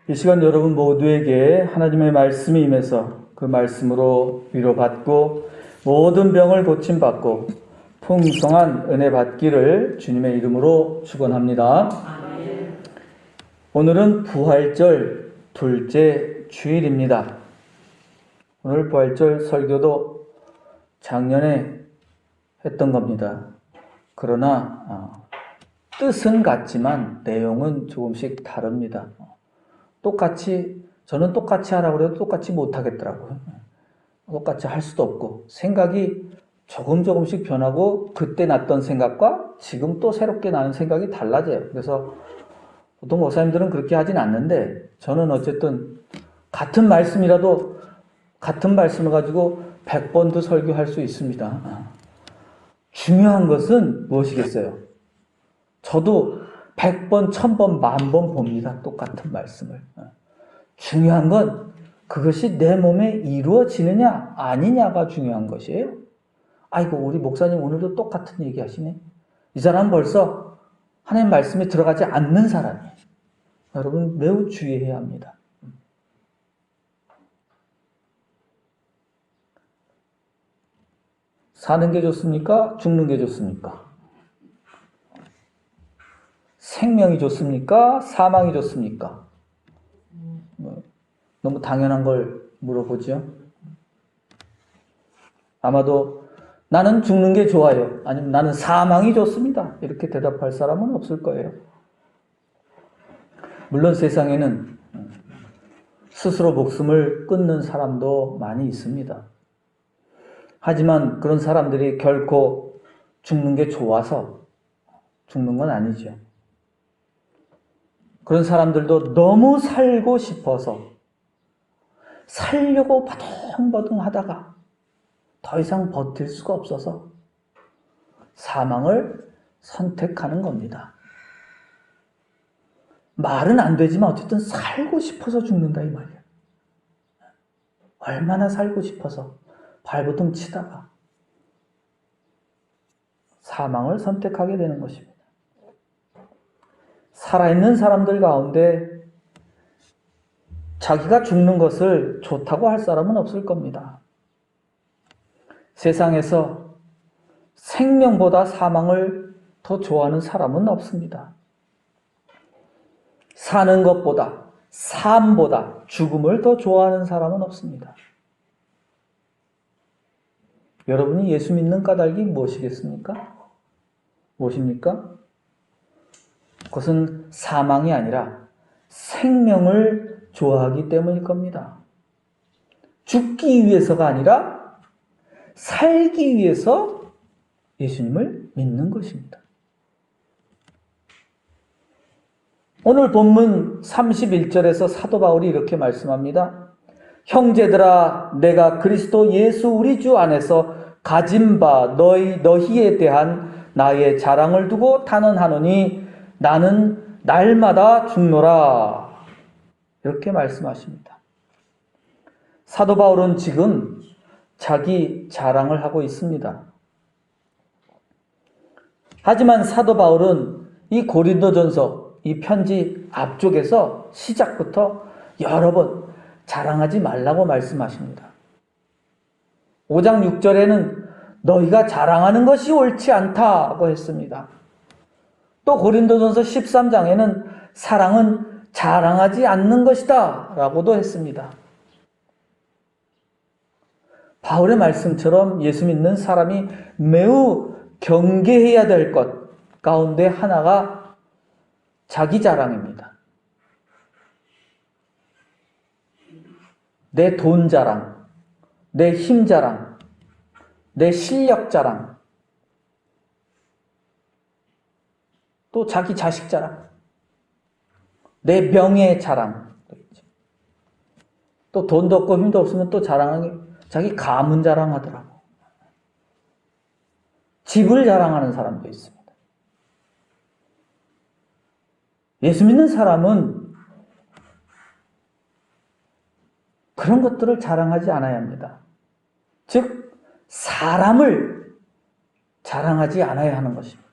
이 시간 여러분 모두에게 하나님의 말씀이 임해서 그 말씀으로 위로받고 모든 병을 고침받고 풍성한 은혜 받기를 주님의 이름으로 축원합니다. 아멘. 오늘은 부활절 둘째 주일입니다. 오늘 부활절 설교도 작년에 했던 겁니다. 그러나 뜻은 같지만 내용은 조금씩 다릅니다. 저는 똑같이 하라고 해도 똑같이 못하겠더라고요. 똑같이 할 수도 없고 생각이 조금씩 변하고 그때 났던 생각과 지금 또 새롭게 나는 생각이 달라져요. 그래서 보통 목사님들은 그렇게 하진 않는데 저는 어쨌든 같은 말씀이라도 같은 말씀을 가지고 100번도 설교할 수 있습니다. 중요한 것은 무엇이겠어요? 저도 100번, 1000번, 10,000번 봅니다. 똑같은 말씀을. 중요한 건 그것이 내 몸에 이루어지느냐 아니냐가 중요한 것이에요. 아이고 우리 목사님 오늘도 똑같은 얘기 하시네. 이 사람은 벌써 하나님 말씀에 들어가지 않는 사람이에요. 여러분 매우 주의해야 합니다. 사는 게 좋습니까? 죽는 게 좋습니까? 생명이 좋습니까? 사망이 좋습니까? 너무 당연한 걸 물어보죠. 아마도 나는 죽는 게 좋아요. 아니면 나는 사망이 좋습니다. 이렇게 대답할 사람은 없을 거예요. 물론 세상에는 스스로 목숨을 끊는 사람도 많이 있습니다. 하지만 그런 사람들이 결코 죽는 게 좋아서 죽는 건 아니죠. 그런 사람들도 너무 살고 싶어서 살려고 버둥버둥 하다가 더 이상 버틸 수가 없어서 사망을 선택하는 겁니다. 말은 안 되지만 어쨌든 살고 싶어서 죽는다 이 말이야. 얼마나 살고 싶어서 발버둥 치다가 사망을 선택하게 되는 것입니다. 살아있는 사람들 가운데 자기가 죽는 것을 좋다고 할 사람은 없을 겁니다. 세상에서 생명보다 사망을 더 좋아하는 사람은 없습니다. 사는 것보다, 삶보다 죽음을 더 좋아하는 사람은 없습니다. 여러분이 예수 믿는 까닭이 무엇이겠습니까? 무엇입니까? 그것은 사망이 아니라 생명을 좋아하기 때문일 겁니다. 죽기 위해서가 아니라 살기 위해서 예수님을 믿는 것입니다. 오늘 본문 31절에서 사도 바울이 이렇게 말씀합니다. 형제들아 내가 그리스도 예수 우리 주 안에서 가진 바 너희에 대한 나의 자랑을 두고 탄원하노니 나는 날마다 죽노라. 이렇게 말씀하십니다. 사도 바울은 지금 자기 자랑을 하고 있습니다. 하지만 사도 바울은 이 고린도전서, 이 편지 앞쪽에서 시작부터 여러 번 자랑하지 말라고 말씀하십니다. 5장 6절에는 너희가 자랑하는 것이 옳지 않다고 했습니다. 또 고린도전서 13장에는 사랑은 자랑하지 않는 것이다 라고도 했습니다. 바울의 말씀처럼 예수 믿는 사람이 매우 경계해야 될 것 가운데 하나가 자기 자랑입니다. 내 돈 자랑, 내 힘 자랑, 내 실력 자랑, 또 자기 자식 자랑, 내 명예 자랑, 또 돈도 없고 힘도 없으면 또 자랑하기, 자기 가문 자랑하더라고. 집을 자랑하는 사람도 있습니다. 예수 믿는 사람은 그런 것들을 자랑하지 않아야 합니다. 즉 사람을 자랑하지 않아야 하는 것입니다.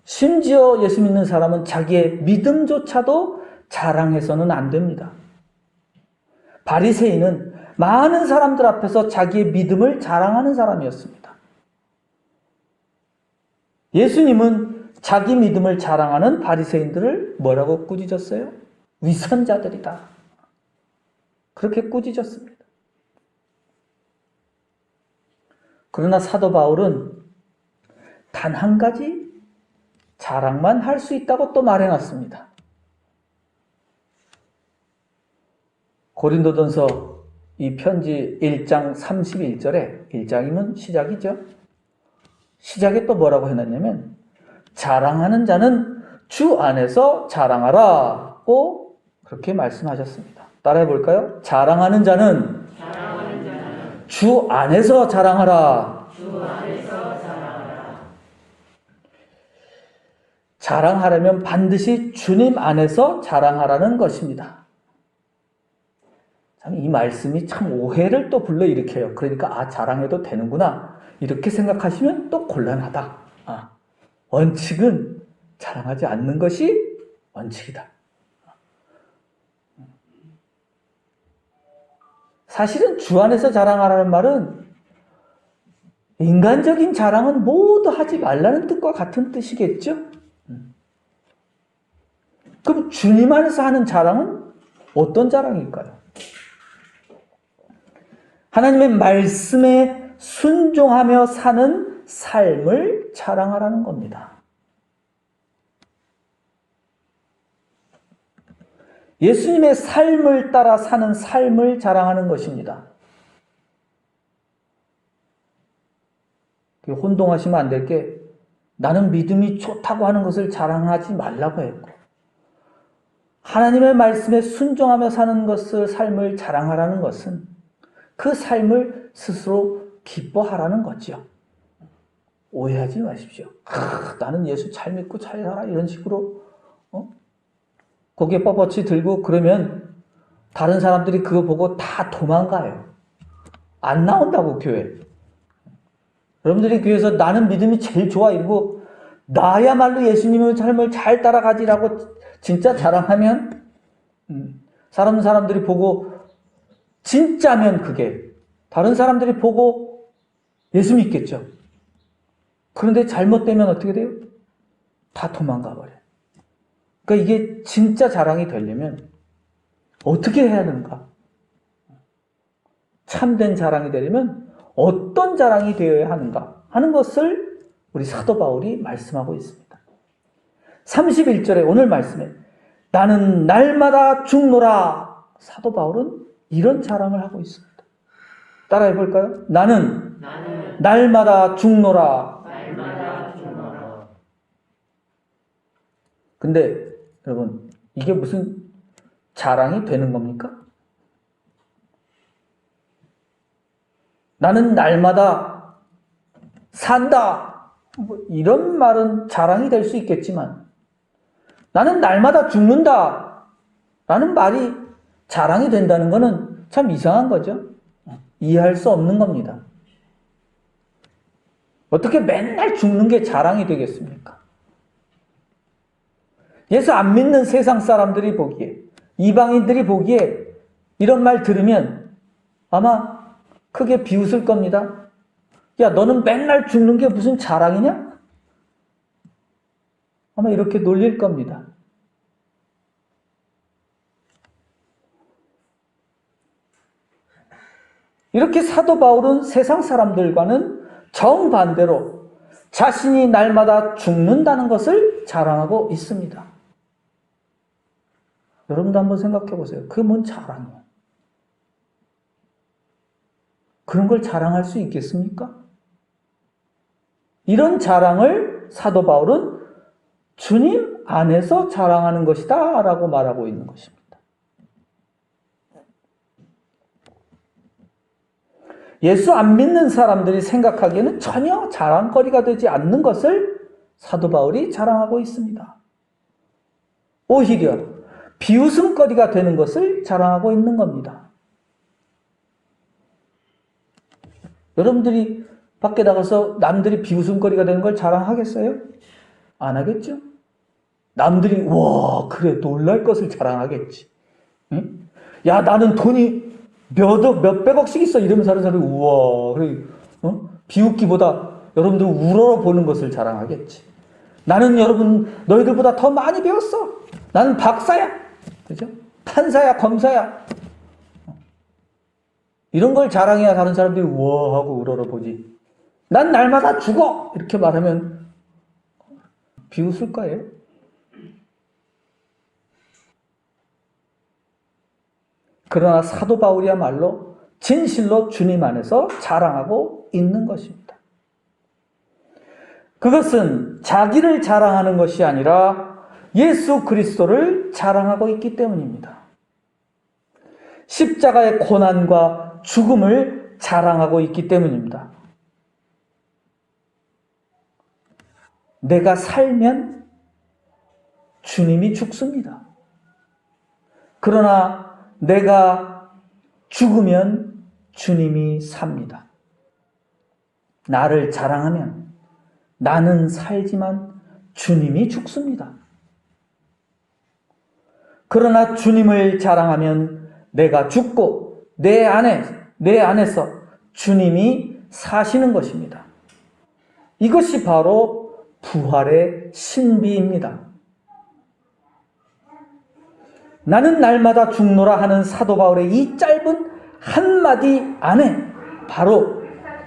심지어 예수 믿는 사람은 자기의 믿음조차도 자랑해서는 안 됩니다. 바리새인은 많은 사람들 앞에서 자기의 믿음을 자랑하는 사람이었습니다. 예수님은 자기 믿음을 자랑하는 바리새인들을 뭐라고 꾸짖었어요? 위선자들이다. 그렇게 꾸짖었습니다. 그러나 사도 바울은 단 한 가지 자랑만 할 수 있다고 또 말해놨습니다. 고린도전서 이 편지 1장 31절에 1장이면 시작이죠. 시작에 또 뭐라고 해놨냐면 자랑하는 자는 주 안에서 자랑하라고 그렇게 말씀하셨습니다. 따라해 볼까요? 자랑하는 자는 주 안에서 자랑하라. 자랑하려면 반드시 주님 안에서 자랑하라는 것입니다. 참 이 말씀이 참 오해를 또 불러일으켜요. 그러니까 자랑해도 되는구나 이렇게 생각하시면 또 곤란하다. 원칙은 자랑하지 않는 것이 원칙이다. 사실은 주 안에서 자랑하라는 말은 인간적인 자랑은 모두 하지 말라는 뜻과 같은 뜻이겠죠? 그럼 주님 안에서 하는 자랑은 어떤 자랑일까요? 하나님의 말씀에 순종하며 사는 삶을 자랑하라는 겁니다. 예수님의 삶을 따라 사는 삶을 자랑하는 것입니다. 혼동하시면 안 될 게 나는 믿음이 좋다고 하는 것을 자랑하지 말라고 했고 하나님의 말씀에 순종하며 사는 것을 삶을 자랑하라는 것은 그 삶을 스스로 기뻐하라는 거죠. 오해하지 마십시오. 나는 예수 잘 믿고 잘 살아 이런 식으로 고개 뻣뻣이 들고 그러면 다른 사람들이 그거 보고 다 도망가요. 안 나온다고 교회. 여러분들이 교회에서 나는 믿음이 제일 좋아 이러고 나야말로 예수님의 삶을 잘 따라가지라고 진짜 자랑하면 사람들이 보고 진짜면 그게 다른 사람들이 보고 예수 믿겠죠. 그런데 잘못되면 어떻게 돼요? 다 도망가 버려요. 그러니까 이게 진짜 자랑이 되려면 어떻게 해야 하는가? 참된 자랑이 되려면 어떤 자랑이 되어야 하는가 하는 것을 우리 사도 바울이 말씀하고 있습니다. 31절에 오늘 말씀에 나는 날마다 죽노라. 사도 바울은 이런 자랑을 하고 있습니다. 따라해 볼까요? 나는 날마다 죽노라. 근데 여러분 이게 무슨 자랑이 되는 겁니까? 나는 날마다 산다. 이런 말은 자랑이 될 수 있겠지만 나는 날마다 죽는다. 라는 말이 자랑이 된다는 것은 참 이상한 거죠. 이해할 수 없는 겁니다. 어떻게 맨날 죽는 게 자랑이 되겠습니까? 예수 안 믿는 세상 사람들이 보기에, 이방인들이 보기에 이런 말 들으면 아마 크게 비웃을 겁니다. 야, 너는 맨날 죽는 게 무슨 자랑이냐? 아마 이렇게 놀릴 겁니다. 이렇게 사도 바울은 세상 사람들과는 정반대로 자신이 날마다 죽는다는 것을 자랑하고 있습니다. 여러분도 한번 생각해 보세요. 그게 뭔 자랑이에요? 그런 걸 자랑할 수 있겠습니까? 이런 자랑을 사도 바울은 주님 안에서 자랑하는 것이다 라고 말하고 있는 것입니다. 예수 안 믿는 사람들이 생각하기에는 전혀 자랑거리가 되지 않는 것을 사도 바울이 자랑하고 있습니다. 오히려 비웃음거리가 되는 것을 자랑하고 있는 겁니다. 여러분들이 밖에 나가서 남들이 비웃음거리가 되는 걸 자랑하겠어요? 안 하겠죠? 남들이 와 그래 놀랄 것을 자랑하겠지. 응? 야 나는 돈이 몇백억씩 있어 이러면서 하는 사람이 우와 그래 비웃기보다 여러분들 우러러 보는 것을 자랑하겠지. 나는 너희들보다 더 많이 배웠어. 나는 박사야. 그죠? 판사야 검사야. 이런 걸 자랑해야 다른 사람들이 우와 하고 우러러 보지. 난 날마다 죽어 이렇게 말하면 비웃을 거예요. 그러나 사도 바울이야말로 진실로 주님 안에서 자랑하고 있는 것입니다. 그것은 자기를 자랑하는 것이 아니라 예수 그리스도를 자랑하고 있기 때문입니다. 십자가의 고난과 죽음을 자랑하고 있기 때문입니다. 내가 살면 주님이 죽습니다. 그러나 내가 죽으면 주님이 삽니다. 나를 자랑하면 나는 살지만 주님이 죽습니다. 그러나 주님을 자랑하면 내가 죽고 내 안에서 주님이 사시는 것입니다. 이것이 바로 부활의 신비입니다. 나는 날마다 죽노라 하는 사도 바울의 이 짧은 한마디 안에 바로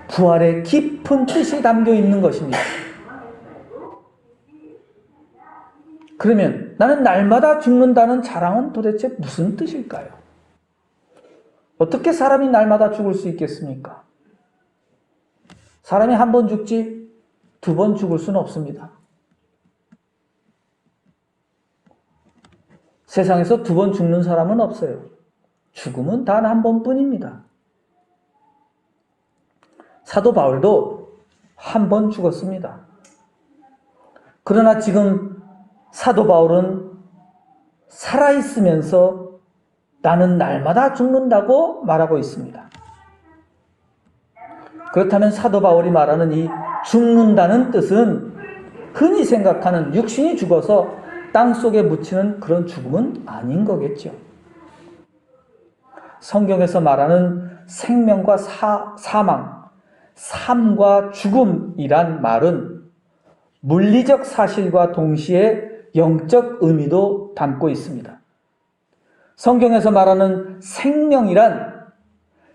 부활의 깊은 뜻이 담겨 있는 것입니다. 그러면 나는 날마다 죽는다는 자랑은 도대체 무슨 뜻일까요? 어떻게 사람이 날마다 죽을 수 있겠습니까? 사람이 한 번 죽지 두 번 죽을 수는 없습니다. 세상에서 두 번 죽는 사람은 없어요. 죽음은 단 한 번뿐입니다. 사도 바울도 한 번 죽었습니다. 그러나 지금 사도 바울은 살아있으면서 나는 날마다 죽는다고 말하고 있습니다. 그렇다면 사도 바울이 말하는 이 죽는다는 뜻은 흔히 생각하는 육신이 죽어서 땅속에 묻히는 그런 죽음은 아닌 거겠죠. 성경에서 말하는 생명과 사망, 삶과 죽음이란 말은 물리적 사실과 동시에 영적 의미도 담고 있습니다. 성경에서 말하는 생명이란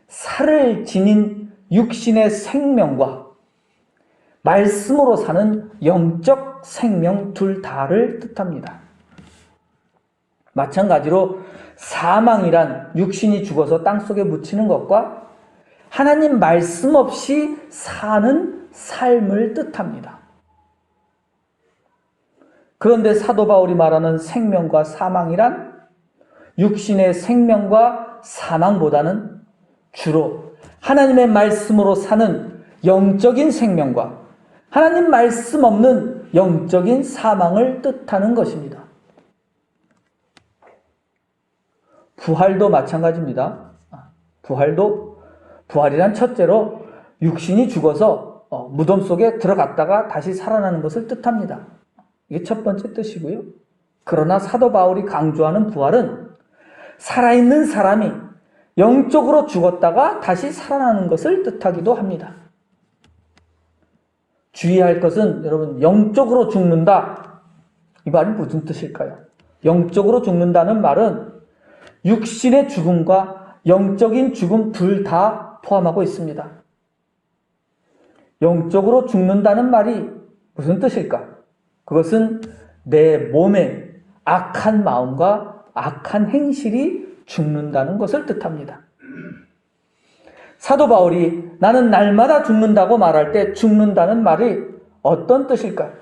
살을 지닌 육신의 생명과 말씀으로 사는 영적 생명 둘 다를 뜻합니다. 마찬가지로 사망이란 육신이 죽어서 땅속에 묻히는 것과 하나님 말씀 없이 사는 삶을 뜻합니다. 그런데 사도 바울이 말하는 생명과 사망이란 육신의 생명과 사망보다는 주로 하나님의 말씀으로 사는 영적인 생명과 하나님 말씀 없는 영적인 사망을 뜻하는 것입니다. 부활도 마찬가지입니다. 부활이란 첫째로 육신이 죽어서 무덤 속에 들어갔다가 다시 살아나는 것을 뜻합니다. 이게 첫 번째 뜻이고요. 그러나 사도 바울이 강조하는 부활은 살아있는 사람이 영적으로 죽었다가 다시 살아나는 것을 뜻하기도 합니다. 주의할 것은 여러분 영적으로 죽는다. 이 말이 무슨 뜻일까요? 영적으로 죽는다는 말은 육신의 죽음과 영적인 죽음 둘 다 포함하고 있습니다. 영적으로 죽는다는 말이 무슨 뜻일까? 그것은 내 몸에 악한 마음과 악한 행실이 죽는다는 것을 뜻합니다. 사도 바울이 나는 날마다 죽는다고 말할 때 죽는다는 말이 어떤 뜻일까요?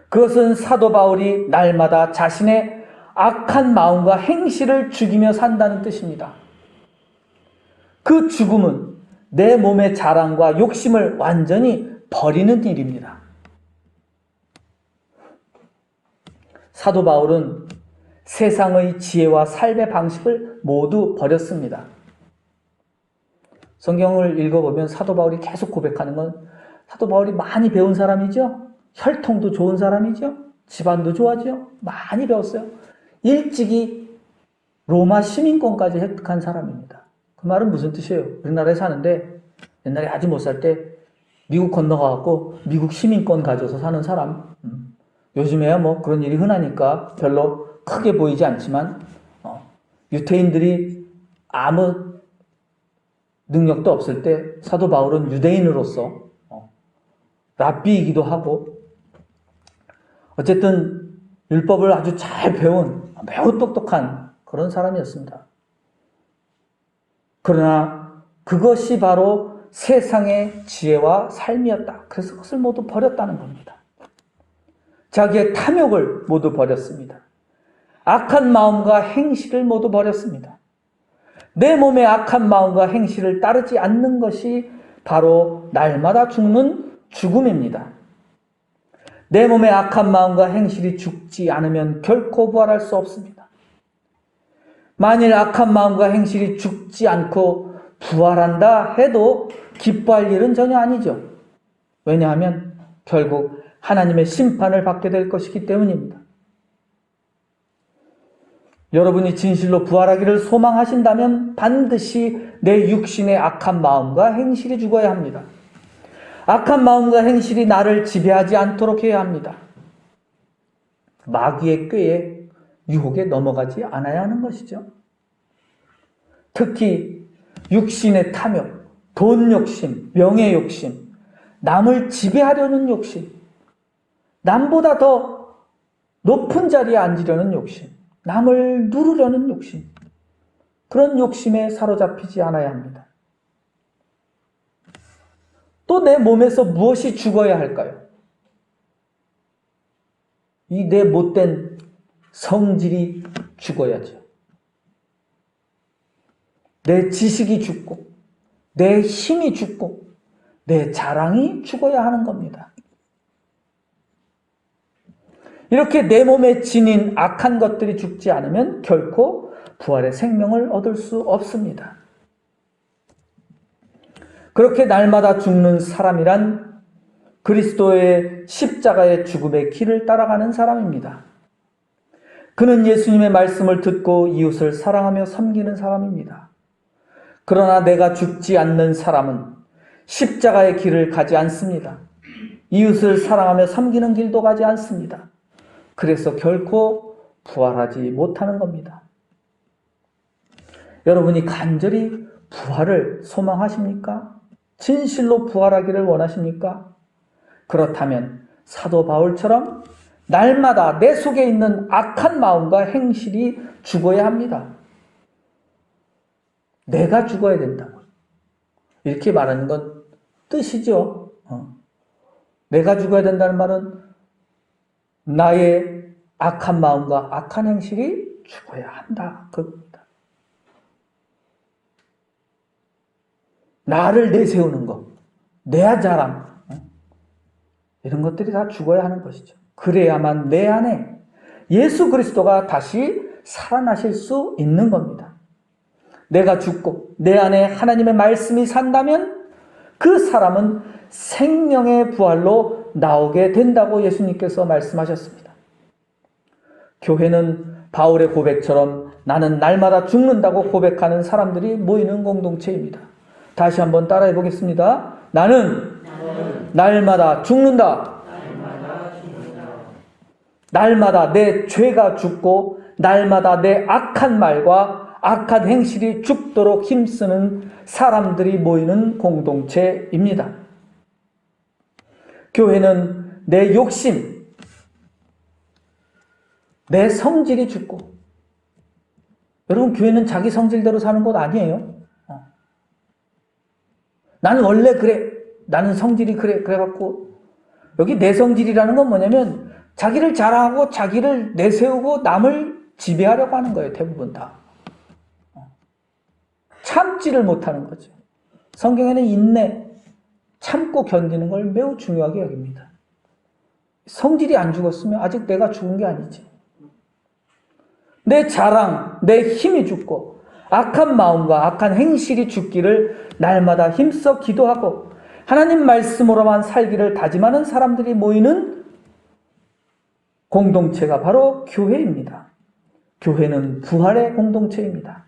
그것은 사도 바울이 날마다 자신의 악한 마음과 행실을 죽이며 산다는 뜻입니다. 그 죽음은 내 몸의 자랑과 욕심을 완전히 버리는 일입니다. 사도 바울은 세상의 지혜와 삶의 방식을 모두 버렸습니다. 성경을 읽어보면 사도 바울이 계속 고백하는 건 사도 바울이 많이 배운 사람이죠. 혈통도 좋은 사람이죠. 집안도 좋아지요. 많이 배웠어요. 일찍이 로마 시민권까지 획득한 사람입니다. 그 말은 무슨 뜻이에요? 우리나라에 사는데 옛날에 아주 못 살 때 미국 건너가갖고 미국 시민권 가져서 사는 사람. 요즘에야 뭐 그런 일이 흔하니까 별로 크게 보이지 않지만 유태인들이 아무 능력도 없을 때 사도 바울은 유대인으로서 랍비이기도 하고 어쨌든 율법을 아주 잘 배운 매우 똑똑한 그런 사람이었습니다. 그러나 그것이 바로 세상의 지혜와 삶이었다. 그래서 그것을 모두 버렸다는 겁니다. 자기의 탐욕을 모두 버렸습니다. 악한 마음과 행실을 모두 버렸습니다. 내 몸의 악한 마음과 행실을 따르지 않는 것이 바로 날마다 죽는 죽음입니다. 내 몸의 악한 마음과 행실이 죽지 않으면 결코 부활할 수 없습니다. 만일 악한 마음과 행실이 죽지 않고 부활한다 해도 기뻐할 일은 전혀 아니죠. 왜냐하면 결국 하나님의 심판을 받게 될 것이기 때문입니다. 여러분이 진실로 부활하기를 소망하신다면 반드시 내 육신의 악한 마음과 행실이 죽어야 합니다. 악한 마음과 행실이 나를 지배하지 않도록 해야 합니다. 마귀의 꾀에 유혹에 넘어가지 않아야 하는 것이죠. 특히 육신의 탐욕, 돈 욕심, 명예 욕심, 남을 지배하려는 욕심, 남보다 더 높은 자리에 앉으려는 욕심, 남을 누르려는 욕심, 그런 욕심에 사로잡히지 않아야 합니다. 또 내 몸에서 무엇이 죽어야 할까요? 이 내 못된 성질이 죽어야죠. 내 지식이 죽고, 내 힘이 죽고, 내 자랑이 죽어야 하는 겁니다. 이렇게 내 몸에 지닌 악한 것들이 죽지 않으면 결코 부활의 생명을 얻을 수 없습니다. 그렇게 날마다 죽는 사람이란 그리스도의 십자가의 죽음의 길을 따라가는 사람입니다. 그는 예수님의 말씀을 듣고 이웃을 사랑하며 섬기는 사람입니다. 그러나 내가 죽지 않는 사람은 십자가의 길을 가지 않습니다. 이웃을 사랑하며 섬기는 길도 가지 않습니다. 그래서 결코 부활하지 못하는 겁니다. 여러분이 간절히 부활을 소망하십니까? 진실로 부활하기를 원하십니까? 그렇다면 사도 바울처럼 날마다 내 속에 있는 악한 마음과 행실이 죽어야 합니다. 내가 죽어야 된다고. 이렇게 말하는 건 뜻이죠. 내가 죽어야 된다는 말은 나의 악한 마음과 악한 행실이 죽어야 한다. 그겁니다. 나를 내세우는 것, 내 자랑, 이런 것들이 다 죽어야 하는 것이죠. 그래야만 내 안에 예수 그리스도가 다시 살아나실 수 있는 겁니다. 내가 죽고 내 안에 하나님의 말씀이 산다면 그 사람은 생명의 부활로 나오게 된다고 예수님께서 말씀하셨습니다. 교회는 바울의 고백처럼 나는 날마다 죽는다고 고백하는 사람들이 모이는 공동체입니다. 다시 한번 따라해 보겠습니다. 나는 날마다 죽는다. 날마다 내 죄가 죽고 날마다 내 악한 말과 악한 행실이 죽도록 힘쓰는 사람들이 모이는 공동체입니다. 교회는 내 욕심, 내 성질이 죽고, 여러분 교회는 자기 성질대로 사는 곳 아니에요. 나는 원래 그래. 나는 성질이 그래. 그래갖고 여기 내 성질이라는 건 뭐냐면 자기를 자랑하고 자기를 내세우고 남을 지배하려고 하는 거예요. 대부분 다. 참지를 못하는 거죠. 성경에는 인내, 참고 견디는 걸 매우 중요하게 여깁니다. 성질이 안 죽었으면 아직 내가 죽은 게 아니지. 내 자랑, 내 힘이 죽고 악한 마음과 악한 행실이 죽기를 날마다 힘써 기도하고 하나님 말씀으로만 살기를 다짐하는 사람들이 모이는 공동체가 바로 교회입니다. 교회는 부활의 공동체입니다.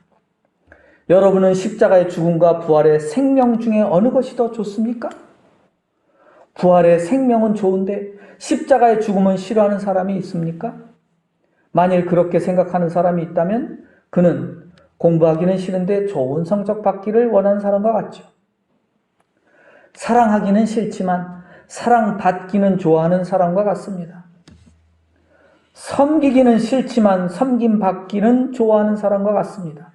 여러분은 십자가의 죽음과 부활의 생명 중에 어느 것이 더 좋습니까? 부활의 생명은 좋은데 십자가의 죽음은 싫어하는 사람이 있습니까? 만일 그렇게 생각하는 사람이 있다면 그는 공부하기는 싫은데 좋은 성적 받기를 원하는 사람과 같죠. 사랑하기는 싫지만 사랑받기는 좋아하는 사람과 같습니다. 섬기기는 싫지만 섬김받기는 좋아하는 사람과 같습니다.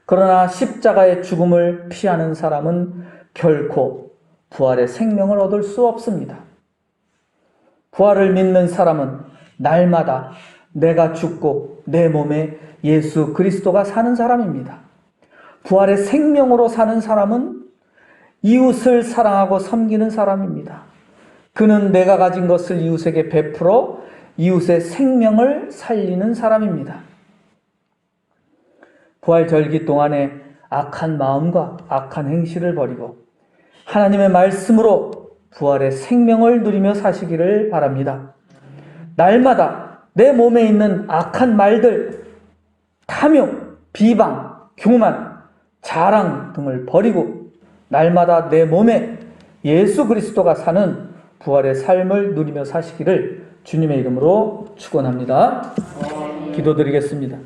그러나 십자가의 죽음을 피하는 사람은 결코 부활의 생명을 얻을 수 없습니다. 부활을 믿는 사람은 날마다 내가 죽고 내 몸에 예수 그리스도가 사는 사람입니다. 부활의 생명으로 사는 사람은 이웃을 사랑하고 섬기는 사람입니다. 그는 내가 가진 것을 이웃에게 베풀어 이웃의 생명을 살리는 사람입니다. 부활절기 동안에 악한 마음과 악한 행실을 버리고 하나님의 말씀으로 부활의 생명을 누리며 사시기를 바랍니다. 날마다 내 몸에 있는 악한 말들, 탐욕, 비방, 교만, 자랑 등을 버리고 날마다 내 몸에 예수 그리스도가 사는 부활의 삶을 누리며 사시기를 주님의 이름으로 축원합니다. 기도드리겠습니다.